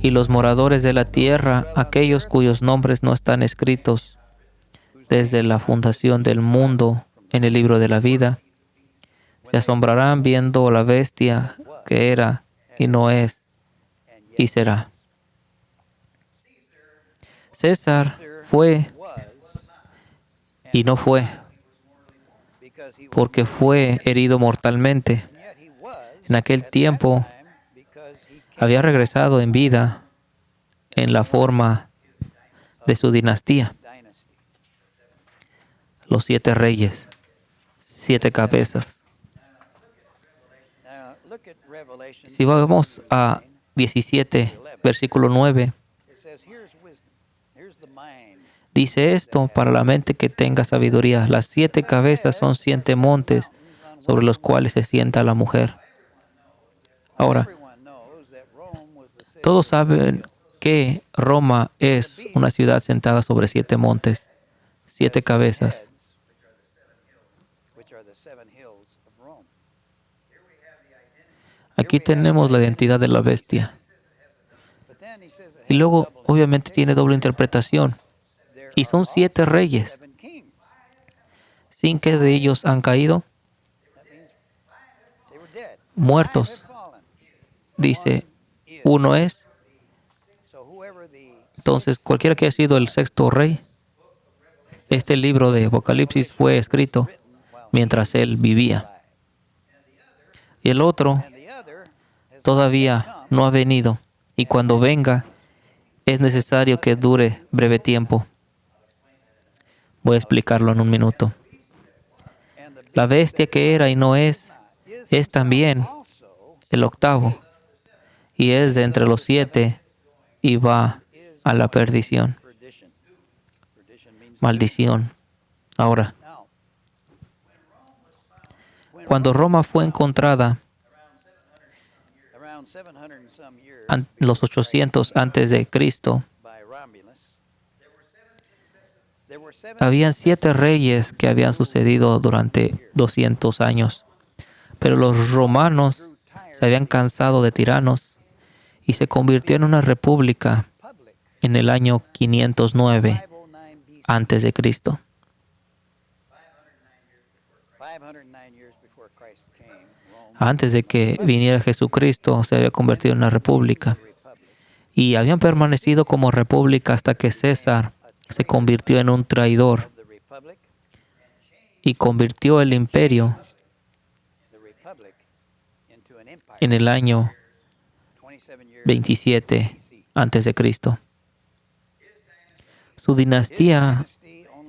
y los moradores de la tierra, aquellos cuyos nombres no están escritos desde la fundación del mundo en el libro de la vida, se asombrarán viendo la bestia que era y no es y será. César fue y no fue, porque fue herido mortalmente. En aquel tiempo había regresado en vida en la forma de su dinastía, los 7 reyes, 7 cabezas. Si vamos a 17, versículo 9, dice esto para la mente que tenga sabiduría. Las 7 cabezas son 7 montes sobre los cuales se sienta la mujer. Ahora, todos saben que Roma es una ciudad sentada sobre 7 montes, 7 cabezas. Aquí tenemos la identidad de la bestia. Y luego, obviamente, tiene doble interpretación. Y son 7 reyes. 5 de ellos han caído muertos. Dice, uno es. Entonces, cualquiera que haya sido el 6º rey, este libro de Apocalipsis fue escrito mientras él vivía. Y el otro todavía no ha venido. Y cuando venga, es necesario que dure breve tiempo. Voy a explicarlo en un minuto. La bestia que era y no es también el 8º. Y es de entre los 7 y va a la perdición. Maldición. Ahora, cuando Roma fue encontrada, los 800 antes de Cristo, habían 7 reyes que habían sucedido durante 200 años. Pero los romanos se habían cansado de tiranos y se convirtió en una república en el año 509 antes de Cristo. Antes de que viniera Jesucristo, se había convertido en una república. Y habían permanecido como república hasta que César se convirtió en un traidor y convirtió el imperio en el año 27 antes de Cristo. Su dinastía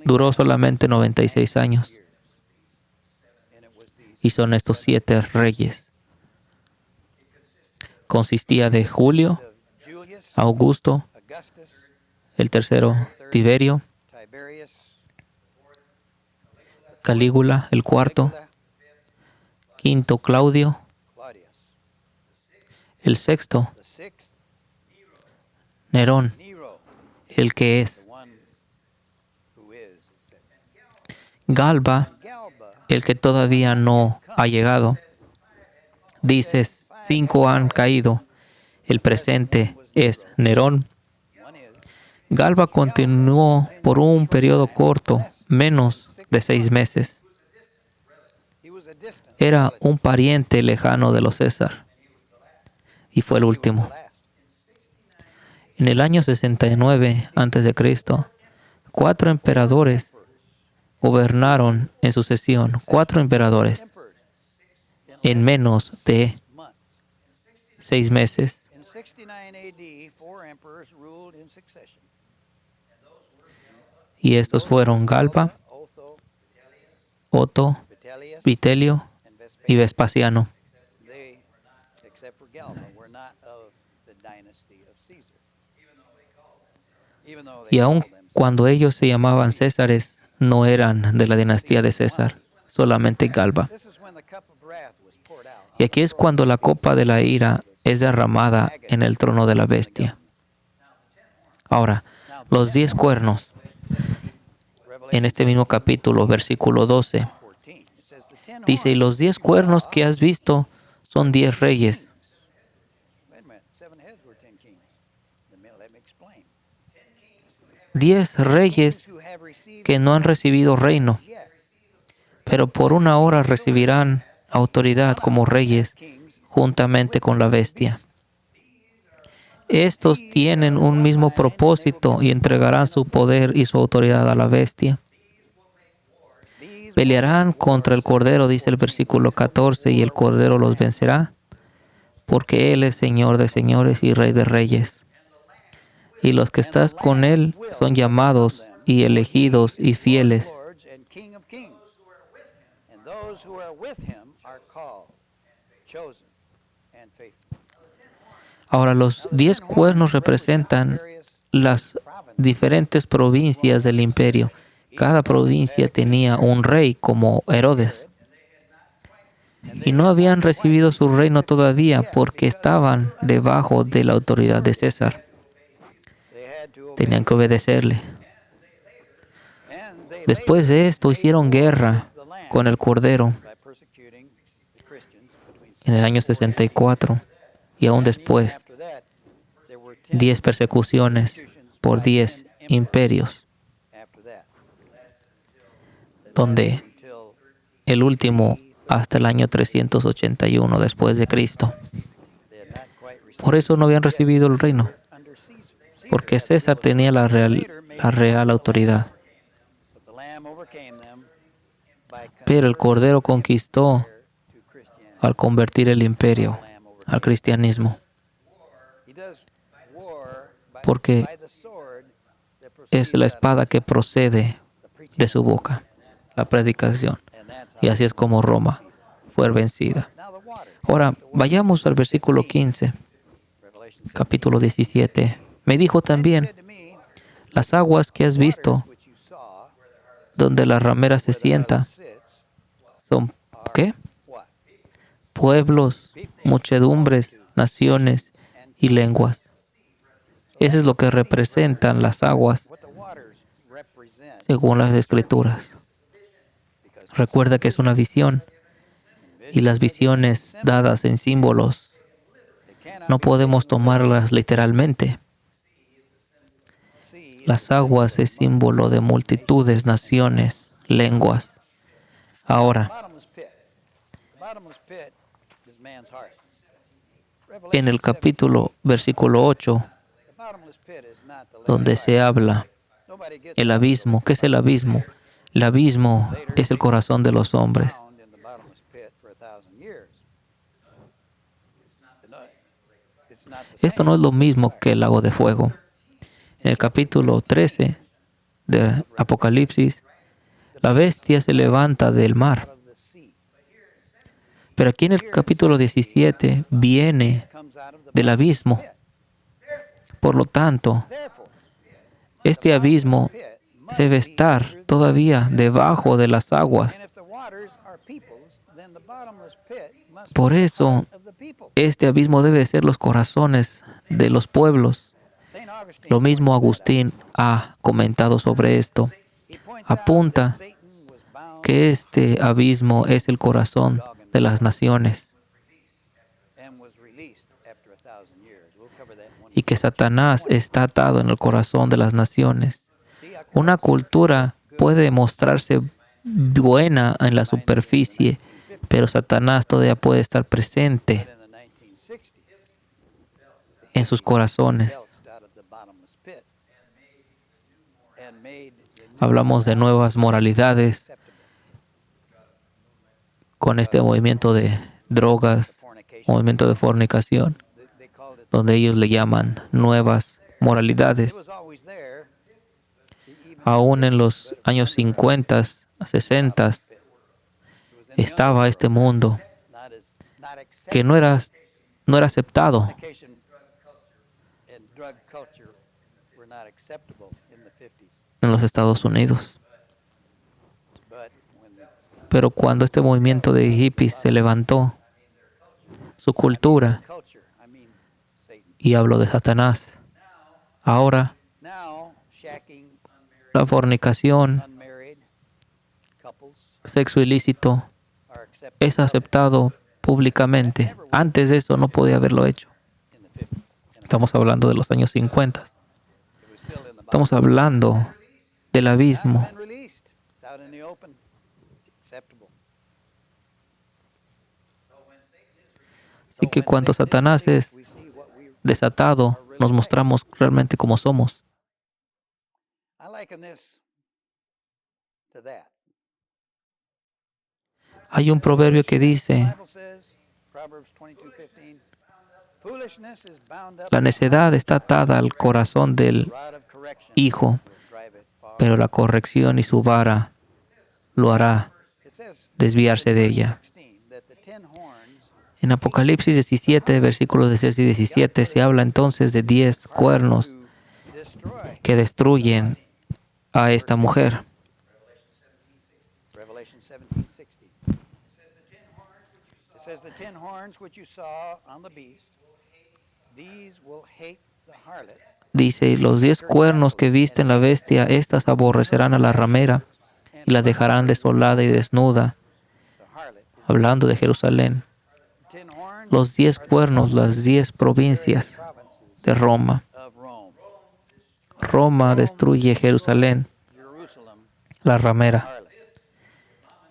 duró solamente 96 años. Y son estos 7 reyes. Consistía de Julio, Augusto, el 3º Tiberio, Calígula, el 4º, 5º Claudio, el 6º Nerón, el que es, Galba, el que todavía no ha llegado. Dice, 5 han caído. El presente es Nerón. Galba continuó por un periodo corto, menos de 6 meses. Era un pariente lejano de los César y fue el último. En el año 69 a.C., 4 emperadores gobernaron en sucesión. 4 emperadores en menos de 6 meses. Y estos fueron Galba, Otto, Vitelio y Vespasiano. Y aun cuando ellos se llamaban Césares, no eran de la dinastía de César, solamente Galba. Y aquí es cuando la copa de la ira es derramada en el trono de la bestia. Ahora, los 10 cuernos. En este mismo capítulo, versículo 12, dice, y los 10 cuernos que has visto son 10 reyes. 10 reyes que no han recibido reino, pero por una hora recibirán autoridad como reyes juntamente con la bestia. Estos tienen un mismo propósito y entregarán su poder y su autoridad a la bestia. Pelearán contra el Cordero, dice el versículo 14, y el Cordero los vencerá, porque Él es Señor de señores y Rey de reyes. Y los que están con Él son llamados y elegidos y fieles. Ahora, los 10 cuernos representan las diferentes provincias del imperio. Cada provincia tenía un rey como Herodes. Y no habían recibido su reino todavía porque estaban debajo de la autoridad de César. Tenían que obedecerle. Después de esto hicieron guerra con el Cordero en el año 64 y aún después 10 persecuciones por 10 imperios, donde el último hasta el año 381 después de Cristo. Por eso no habían recibido el reino, porque César tenía la real autoridad. Pero el Cordero conquistó al convertir el imperio al cristianismo, porque es la espada que procede de su boca, la predicación. Y así es como Roma fue vencida. Ahora, vayamos al versículo 15, capítulo 17. Me dijo también, las aguas que has visto, donde la ramera se sienta, son, ¿qué? Pueblos, muchedumbres, naciones y lenguas. Eso es lo que representan las aguas, según las Escrituras. Recuerda que es una visión, y las visiones dadas en símbolos no podemos tomarlas literalmente. Las aguas es símbolo de multitudes, naciones, lenguas. Ahora, en el capítulo, versículo 8, donde se habla el abismo. ¿Qué es el abismo? El abismo es el corazón de los hombres. Esto no es lo mismo que el lago de fuego. En el capítulo 13 de Apocalipsis, la bestia se levanta del mar. Pero aquí en el capítulo 17 viene del abismo. Por lo tanto, este abismo debe estar todavía debajo de las aguas. Por eso, este abismo debe ser los corazones de los pueblos. Lo mismo Agustín ha comentado sobre esto. Apunta que este abismo es el corazón de las naciones y que Satanás está atado en el corazón de las naciones. Una cultura puede mostrarse buena en la superficie, pero Satanás todavía puede estar presente en sus corazones. Hablamos de nuevas moralidades con este movimiento de drogas, movimiento de fornicación, donde ellos le llaman nuevas moralidades. Aún en los años 50, 60, estaba este mundo que no era aceptado. En los Estados Unidos. Pero cuando este movimiento de hippies se levantó, su cultura, y hablo de Satanás, ahora la fornicación, sexo ilícito, es aceptado públicamente. Antes de eso no podía haberlo hecho. Estamos hablando de los años 50. Estamos hablando del abismo. Así que cuando Satanás es desatado, nos mostramos realmente como somos. Hay un proverbio que dice, la necedad está atada al corazón del hijo, pero la corrección y su vara lo hará desviarse de ella. En Apocalipsis 17, versículos 16 y 17, se habla entonces de 10 cuernos que destruyen a esta mujer. Dice, los 10 cuernos que viste en la bestia, estas aborrecerán a la ramera y la dejarán desolada y desnuda. Hablando de Jerusalén. Los 10 cuernos, las 10 provincias de Roma. Roma destruye Jerusalén, la ramera.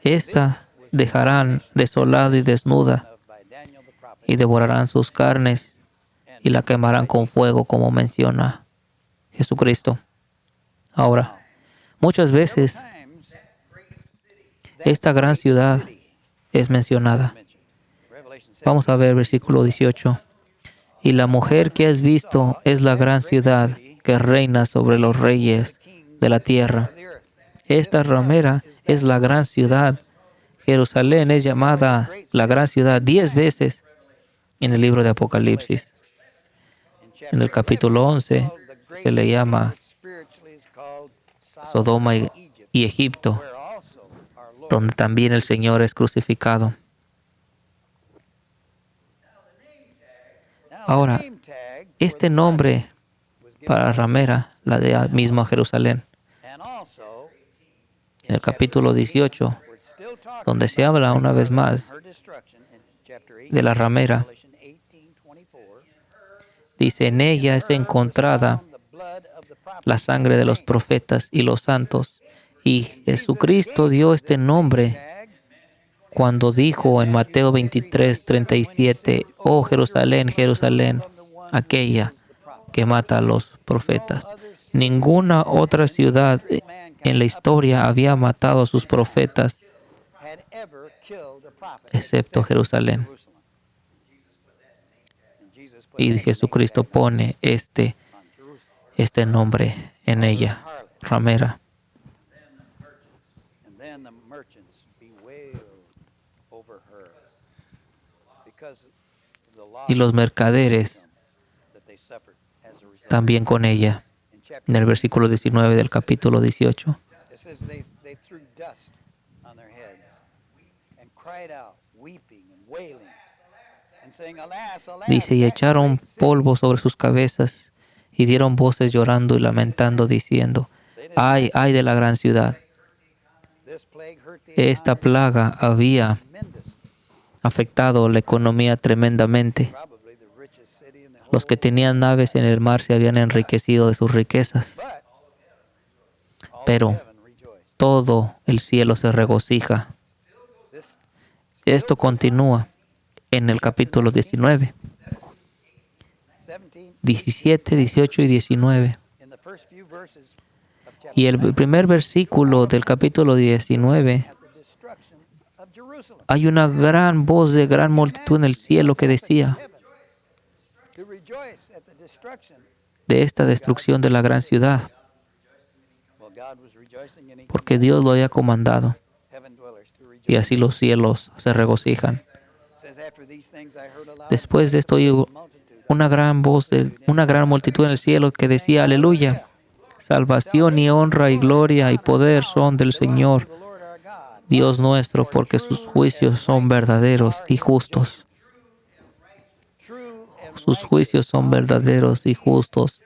Esta dejarán desolada y desnuda y devorarán sus carnes y la quemarán con fuego, como menciona Jesucristo. Ahora, muchas veces esta gran ciudad es mencionada. Vamos a ver versículo 18. Y la mujer que has visto es la gran ciudad que reina sobre los reyes de la tierra. Esta ramera es la gran ciudad. Jerusalén es llamada la gran ciudad 10 veces en el libro de Apocalipsis. En el capítulo 11 se le llama Sodoma y Egipto, donde también el Señor es crucificado. Ahora, este nombre para ramera, la de misma Jerusalén, en el capítulo 18, donde se habla una vez más de la ramera, dice, en ella es encontrada la sangre de los profetas y los santos. Y Jesucristo dio este nombre cuando dijo en Mateo 23:37, oh Jerusalén, Jerusalén, aquella que mata a los profetas. Ninguna otra ciudad en la historia había matado a sus profetas, excepto Jerusalén. Y Jesucristo pone este nombre en ella, ramera. Y los mercaderes también con ella. En el versículo 19 del capítulo 18. Dice, y echaron polvo sobre sus cabezas y dieron voces llorando y lamentando, diciendo, ay, ay de la gran ciudad. Esta plaga había afectado la economía tremendamente. Los que tenían naves en el mar se habían enriquecido de sus riquezas. Pero todo el cielo se regocija. Esto continúa en el capítulo 19, 17, 18 y 19. Y el primer versículo del capítulo 19, hay una gran voz de gran multitud en el cielo que decía de esta destrucción de la gran ciudad, porque Dios lo había comandado, y así los cielos se regocijan. Después de esto, oí una gran voz de una gran multitud en el cielo que decía, aleluya, salvación y honra y gloria y poder son del Señor, Dios nuestro, porque sus juicios son verdaderos y justos. Sus juicios son verdaderos y justos,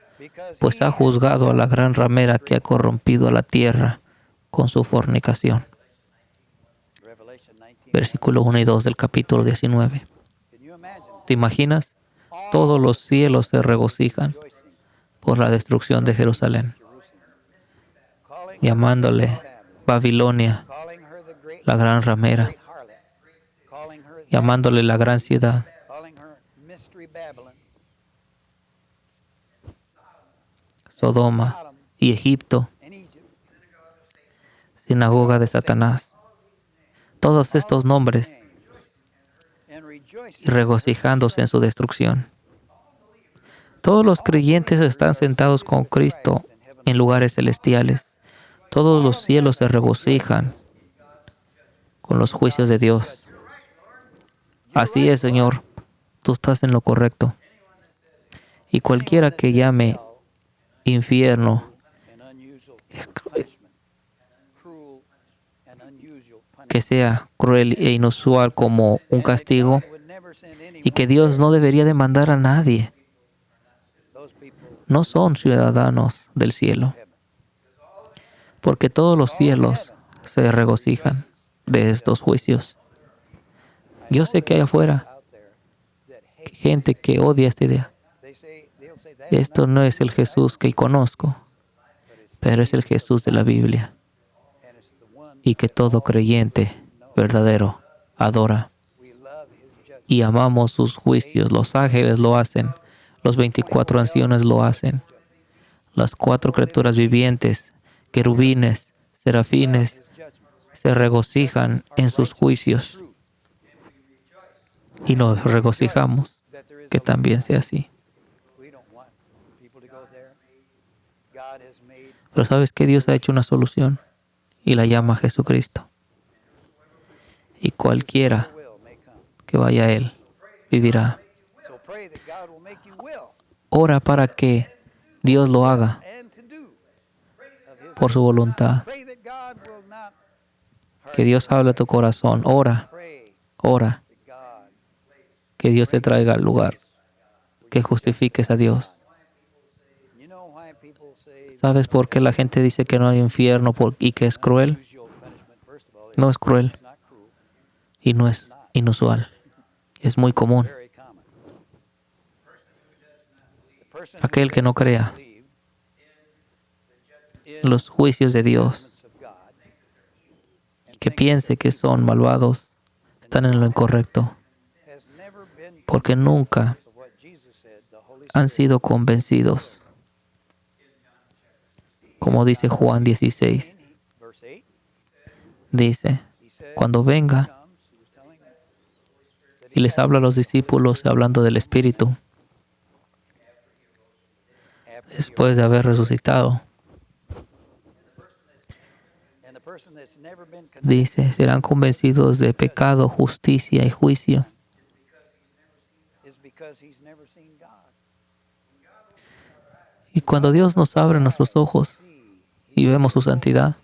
pues ha juzgado a la gran ramera que ha corrompido a la tierra con su fornicación. Versículo 1 y 2 del capítulo 19. ¿Te imaginas? Todos los cielos se regocijan por la destrucción de Jerusalén. llamándole Babilonia, calling her the great la gran ramera, harlot, calling her llamándole la gran ciudad, calling her Mystery Babylon, Sodoma Sodom, y Egipto, and Egypt, sinagoga de Satanás. Todos all estos of these nombres names, and rejoicing y regocijándose en su destrucción. Todos los creyentes están sentados con Cristo en lugares celestiales. Todos los cielos se regocijan con los juicios de Dios. Así es, Señor, tú estás en lo correcto. Y cualquiera que llame infierno, and unusual es- punishment, cruel and unusual que punishment, sea cruel e inusual como un and that castigo, God would never send y que anyone Dios no there. debería demandar a nadie, Those people no son ciudadanos del cielo, heaven. porque todos los All of cielos heaven se regocijan de estos juicios. I Yo know sé que there's hay afuera people out there that hate gente que odia esta idea. they'll say that's Esto not no es el Jesús que conozco, but it's pero es el Jesús de la Biblia and it's the one y que todo creyente verdadero adora we love his judgment. y amamos sus juicios. Los ángeles lo hacen, los 24 ancianos lo hacen, las 4 criaturas vivientes, querubines, serafines, His judgments se regocijan en sus juicios true y nos regocijamos that there is que a también sea así. we don't want people to go there. God has made Pero ¿sabes que Dios ha hecho una solución? Y la llama Jesucristo. Y cualquiera will may come. que vaya a Él vivirá. So pray that God will make you will Ora para que Dios lo haga and to do of his por su voluntad. pray that God will not Que Dios hable a tu corazón. Ora, pray ora. that God Que Dios te traiga al lugar. Que justifiques a Dios. you know why people say ¿Sabes por qué la gente dice que no hay infierno y que es cruel? unusual punishment? First of all, No es cruel it's not cruel, y no es inusual. Es muy común. very common. The person Aquel who que no does not crea believe in los juicios de Dios, judgments of God and que thinks piense que son malvados, están en lo incorrecto, has never been porque nunca of what Jesus said, the Holy han Spirit sido convencidos. Como dice Juan 16, verse 8 dice, he said cuando venga comes he was telling them that y les habla a los discípulos hablando del Espíritu, after después de haber resucitado, and the person that's never been convinced dice, serán convencidos de pecado, justicia y juicio. is because he's never seen God. Y cuando Dios nos abre nuestros ojos See y vemos su santidad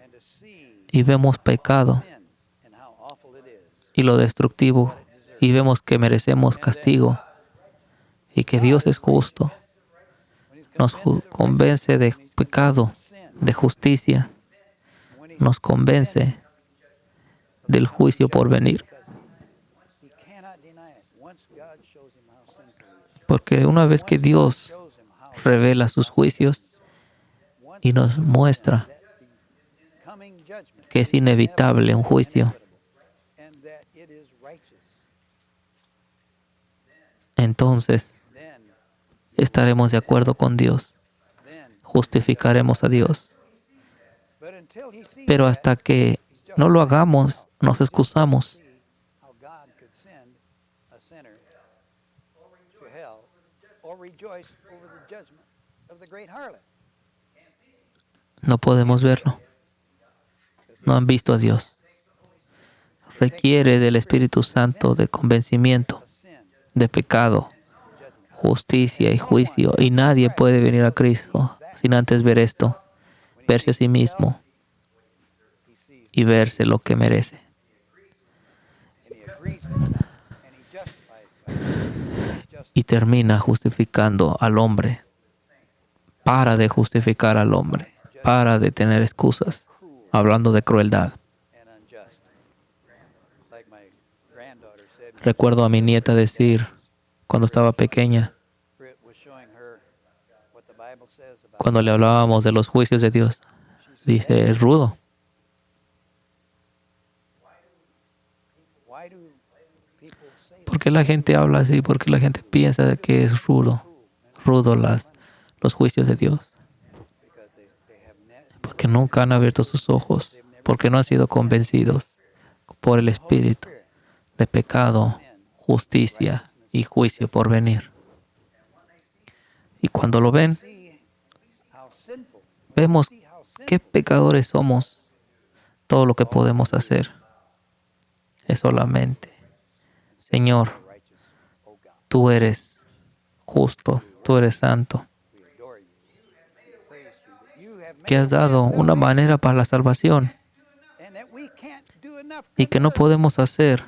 and to see y vemos pecado sin and how awful it is. y lo destructivo y vemos que merecemos castigo y que Dios es justo, When he's nos convence de pecado, sin, de justicia, when he's nos convence del juicio por venir. he cannot deny it. Once God shows him how sinful he is, Porque una vez que Dios shows him how revela sus juicios once y nos muestra that coming judgment que es inevitable un juicio, and that it is righteous, entonces then estaremos de acuerdo con Dios, justificaremos a Dios. but until he sees Pero that, hasta que no lo hagamos, nos excusamos. see how God could send a sinner to hell or rejoice over the judgment of the great harlot. No podemos verlo. No han visto a Dios. Requiere del Espíritu Santo de convencimiento, Of sin, de pecado, justicia y juicio. Y nadie puede venir a Cristo sin antes ver esto, verse a sí mismo he sees y verse lo que merece. and he agrees with it and he justifies God. Y termina justificando al hombre. Para de justificar al hombre. Para de tener excusas, hablando de crueldad. And unjust. Like my granddaughter said, Recuerdo a mi nieta decir, cuando estaba pequeña, Britt was showing her what the Bible says about cuando le hablábamos de los juicios de Dios, Dice rudo. Why do people say ¿Por qué la gente habla así? ¿Por qué la gente piensa que es rudo los juicios de Dios? because they have Porque nunca han abierto sus ojos, porque no han sido convencidos por el Espíritu de pecado, justicia y juicio por venir. Y cuando lo ven, see how sinful, vemos see how qué sinful pecadores somos. Todo lo que podemos hacer es solamente, Señor, righteous, oh God. tú eres justo, tú eres santo, We adore you. Praise you. You have que made has a way dado of una salvation, manera para la salvación and that we can't do enough y good que no works podemos hacer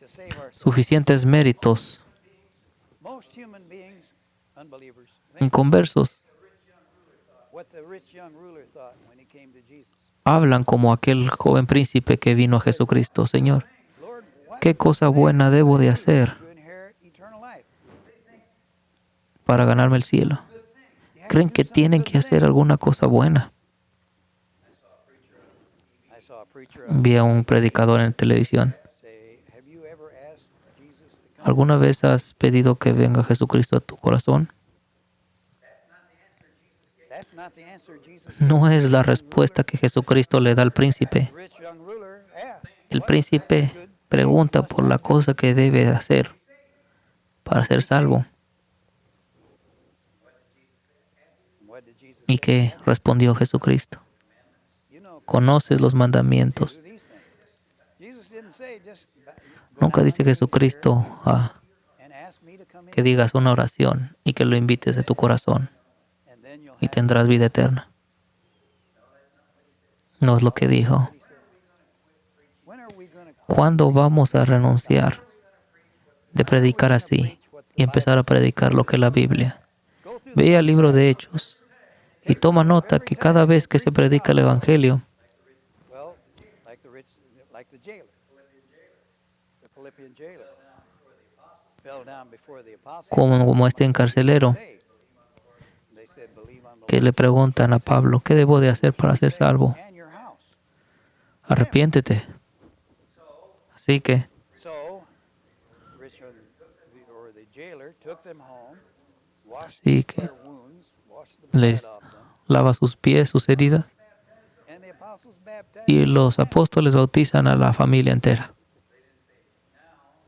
to save ourselves. suficientes méritos. Most human beings, unbelievers, think Inconversos what the rich young ruler thought when he came to Jesus. hablan como aquel joven príncipe que vino a Jesucristo. Señor, Lord, what ¿qué cosa thing buena must debo I de do hacer to inherit eternal life? para ganarme el cielo? You have to Creen do que some tienen good que hacer thing. alguna cosa buena. I saw a preacher Vi a un predicador en televisión. say, have you ever asked Jesus to come? ¿Alguna vez has pedido que venga Jesucristo a tu corazón? That's not the answer Jesus No gave es the la rich young respuesta ruler. que Jesucristo le da al príncipe. The rich young ruler asked, El what príncipe good thing pregunta must por I la do? cosa que debe hacer para ser salvo. What did Jesus ¿Y say? qué respondió Jesucristo? You know, Conoces los mandamientos. do these things. Jesus didn't say just go Nunca down dice under the Jesucristo and ask me to come que in, digas una oración y que lo invites de tu corazón and then you'll y have tendrás vida eterna. No es lo que dijo. what he said. When are we going to ¿Cuándo vamos a renunciar de predicar así y empezar a predicar lo que es la Biblia? go through the Ve book al of libro de Acts? Hechos y toma nota que cada vez que se predica el Evangelio, Well, like the jailer, the Philippian jailer, fell down before the apostles. como este encarcelero, Saved. They said, believe on the que Lord le preguntan a Pablo, ¿qué debo de hacer para ser salvo? and your house. Arrepiéntete. Así que So, Richard or the jailer took them home, washed Así que their wounds, washed the blood les off them, lava sus pies, sus heridas, and the apostles baptized y them. los apóstoles bautizan a la familia entera.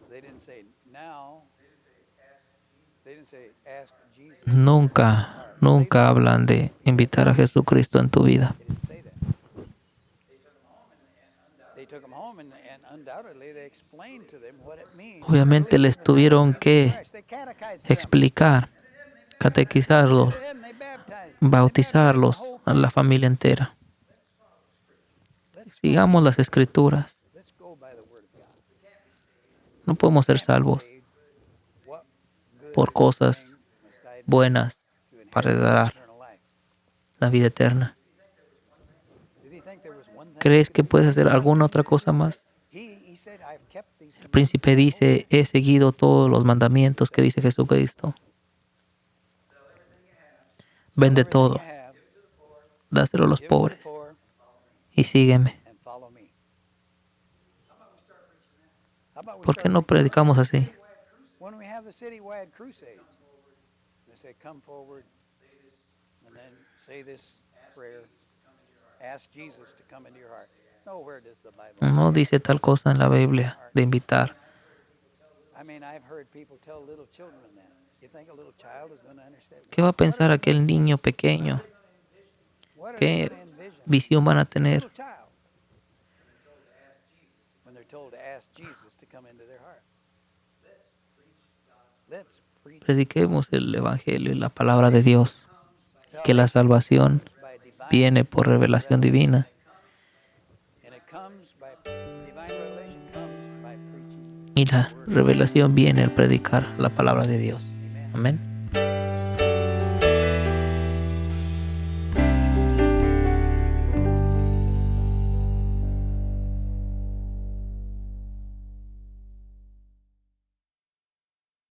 They didn't say now. They didn't say ask Jesus. Nunca hablan de invitar a Jesucristo en tu vida. They didn't say that. They took them home and undoubtedly they explained to them what it means. to Obviamente believe les in the knowledge tuvieron of que Christ. They catechized them. explicar, catequizarlos, Then they baptized them. They bautizarlos baptized the whole a la thing. familia entera. Let's go. Sigamos las escrituras. Let's go by the word of God. No podemos ser salvos Saved. What good por cosas thing must I do buenas to inherit para dar eternal life? la vida eterna. Did he think there was one thing? ¿Crees que puedes hacer alguna otra cosa más? He said, I've kept these El príncipe dice, he seguido todos los mandamientos que dice Jesucristo. Vende everything todo, you have, dáselo a los give it to the pobres poor, y sígueme. and follow me. How about we ¿Por qué start no predicamos así? when we have the citywide crusades? They say, come forward, and then say this prayer. Ask Jesus to come into your heart. Nowhere does the Bible. No dice tal cosa en la Biblia de invitar. I mean, I've heard people tell little children that. You think a little child is going to understand? ¿Qué va a pensar aquel niño pequeño? What are they ¿Qué going to envision? visión van a tener? Little child. When they're told to ask Jesus to come into their heart. Let's preach Prediquemos el Evangelio y la palabra de Dios, que la salvación by divine, viene por revelación divina and it comes by divine revelation comes by preaching. y la revelación viene al predicar la palabra de Dios. Amén.